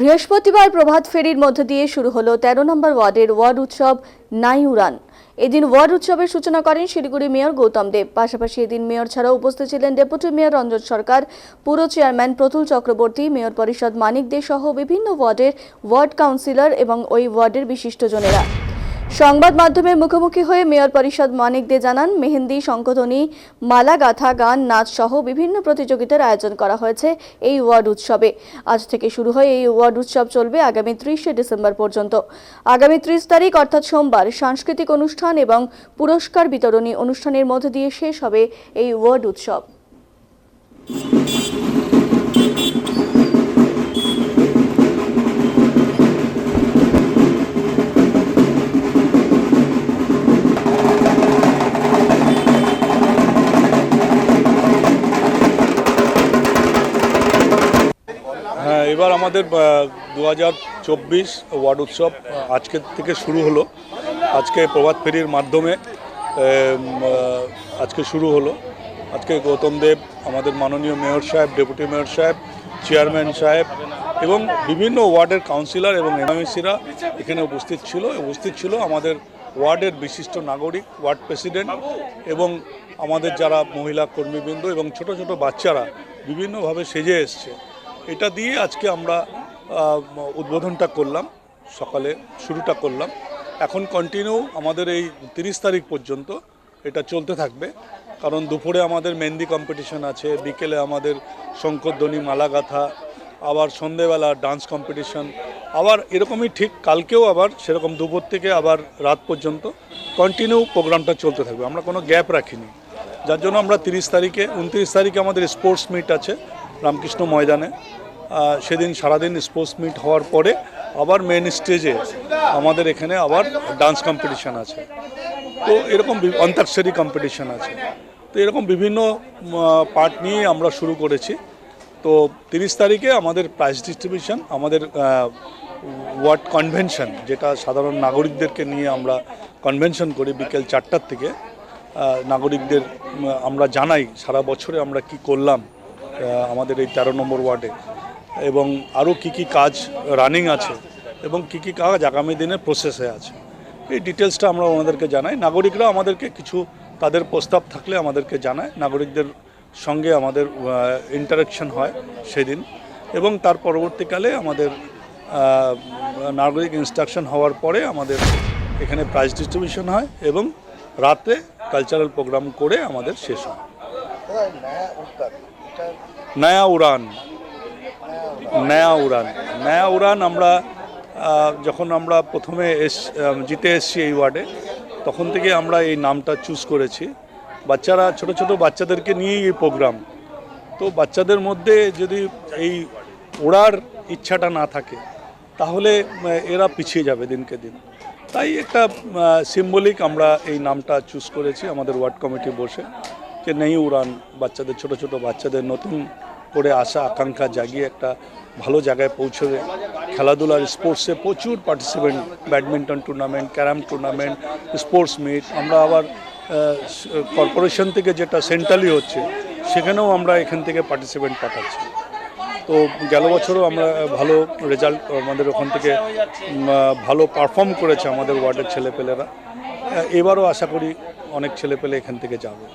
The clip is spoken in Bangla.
বৃহস্পতিবার প্রভাত ফেরির মধ্য দিয়ে শুরু হলো ১৩ নম্বর ওয়ার্ডের ওয়ার্ড উৎসব নাই উড়ান। এদিন ওয়ার্ড উৎসবের সূচনা করেন শিলিগুড়ি মেয়র গৌতম দেব। পাশাপাশি এদিন মেয়র ছাড়াও উপস্থিত ছিলেন ডেপুটি মেয়র রঞ্জন সরকার, পুর চেয়ারম্যান প্রতুল চক্রবর্তী, মেয়র পরিষদ মানিক দে সহ বিভিন্ন ওয়ার্ডের ওয়ার্ড কাউন্সিলর এবং ওই ওয়ার্ডের বিশিষ্টজনেরা। সংবাদ মাধ্যমের মুখোমুখি হয়ে মেয়র পরিষদ মানিক দে জানান, মেহেন্দি, শঙ্খধ্বনি, মালা গাথা, গান, নাচ সহ বিভিন্ন প্রতিযোগিতার আয়োজন করা হয়েছে এই ওয়ার্ড উৎসবে। আজ থেকে শুরু হয় এই ওয়ার্ড উৎসব চলবে আগামী ৩০শে ডিসেম্বর পর্যন্ত। আগামী ৩০ তারিখ অর্থাৎ সোমবার সাংস্কৃতিক অনুষ্ঠান এবং পুরস্কার বিতরণী অনুষ্ঠানের মধ্য দিয়ে শেষ হবে এই ওয়ার্ড উৎসব। হ্যাঁ, এবার আমাদের 2024 ওয়ার্ড উৎসব আজকে থেকে শুরু হলো। আজকে প্রভাত ফেরির মাধ্যমে আজকে শুরু হলো। আজকে গৌতম দেব, আমাদের মাননীয় মেয়র সাহেব, ডেপুটি মেয়র সাহেব, চেয়ারম্যান সাহেব এবং বিভিন্ন ওয়ার্ডের কাউন্সিলর এবং এমএমসিরা এখানে উপস্থিত ছিল। আমাদের ওয়ার্ডের বিশিষ্ট নাগরিক, ওয়ার্ড প্রেসিডেন্ট এবং আমাদের যারা মহিলা কর্মীবৃন্দ এবং ছোট ছোট বাচ্চারা বিভিন্নভাবে সেজে এসছে। এটা দিয়ে আজকে আমরা উদ্বোধনটা করলাম, সকালে শুরুটা করলাম। এখন কন্টিনিউ আমাদের এই 30 তারিখ পর্যন্ত এটা চলতে থাকবে, কারণ দুপুরে আমাদের মেহেন্দি কম্পিটিশন আছে, বিকেলে আমাদের শঙ্খধ্বনি, মালা গাথা, আবার সন্ধেবেলা ডান্স কম্পিটিশন, আবার এরকমই ঠিক কালকেও আবার সেরকম দুপুর থেকে আবার রাত পর্যন্ত কন্টিনিউ প্রোগ্রামটা চলতে থাকবে। আমরা কোনো গ্যাপ রাখিনি, যার জন্য আমরা 30 তারিখে 29 তারিখে আমাদের স্পোর্টস মিট আছে রামকৃষ্ণ ময়দানে। সেদিন সারাদিন স্পোর্টস মিট হওয়ার পরে আবার মেন স্টেজে আমাদের এখানে আবার ডান্স কম্পিটিশান আছে, তো এরকম অন্তাক্ষরী কম্পিটিশান আছে। তো এরকম বিভিন্ন পার্ট নিয়ে আমরা শুরু করেছি। তো 30 তারিখে আমাদের প্রাইজ ডিস্ট্রিবিউশন, আমাদের ওয়ার্ড কনভেনশন, যেটা সাধারণ নাগরিকদেরকে নিয়ে আমরা কনভেনশন করি বিকেল 4টার থেকে। নাগরিকদের আমরা জানাই সারা বছরে আমরা কি করলাম আমাদের এই 13 নম্বর ওয়ার্ডে, এবং আরও কি কাজ রানিং আছে এবং কি কাজ আগামী দিনে প্রসেসে আছে, এই ডিটেলসটা আমরা ওনাদেরকে জানাই। নাগরিকরা আমাদেরকে কিছু তাদের প্রস্তাব থাকলে আমাদেরকে জানায়। নাগরিকদের সঙ্গে আমাদের ইন্টারাকশন হয় সেদিন, এবং তার পরবর্তীকালে আমাদের নাগরিক ইনস্ট্রাকশন হওয়ার পরে আমাদের এখানে প্রাইজ ডিস্ট্রিবিউশন হয় এবং রাতে কালচারাল প্রোগ্রাম করে আমাদের শেষ হয়। নয়া উড়ান আমরা যখন আমরা প্রথমে জিতে এসেছি এই ওয়ার্ডে, তখন থেকে আমরা এই নামটা চুজ করেছি। বাচ্চারা, ছোট ছোট বাচ্চাদেরকে নিয়েই এই প্রোগ্রাম। তো বাচ্চাদের মধ্যে যদি এই ওড়ার ইচ্ছাটা না থাকে তাহলে এরা পিছিয়ে যাবে দিনকে দিন। তাই একটা সিম্বলিক আমরা এই নামটা চুজ করেছি আমাদের ওয়ার্ড কমিটি বসে, যে নেই উড়ান, বাচ্চাদের, ছোট ছোট বাচ্চাদের নতুন করে আশা আকাঙ্ক্ষা জাগিয়ে একটা ভালো জায়গায় পৌঁছবে। খেলাধুলার স্পোর্টসে প্রচুর participant, badminton tournament, carrom tournament, sports meet, আমরা আবার কর্পোরেশন থেকে যেটা সেন্ট্রালি হচ্ছে সেখানেও আমরা এখান থেকে পার্টিসিপেন্ট পাঠাচ্ছি। তো গেল বছরও আমরা ভালো রেজাল্ট, আমাদের ওখান থেকে ভালো পারফর্ম করেছে আমাদের ওয়ার্ডের ছেলেপেলেরা। এবারও আশা করি অনেক ছেলেপেলে এখান থেকে যাবে।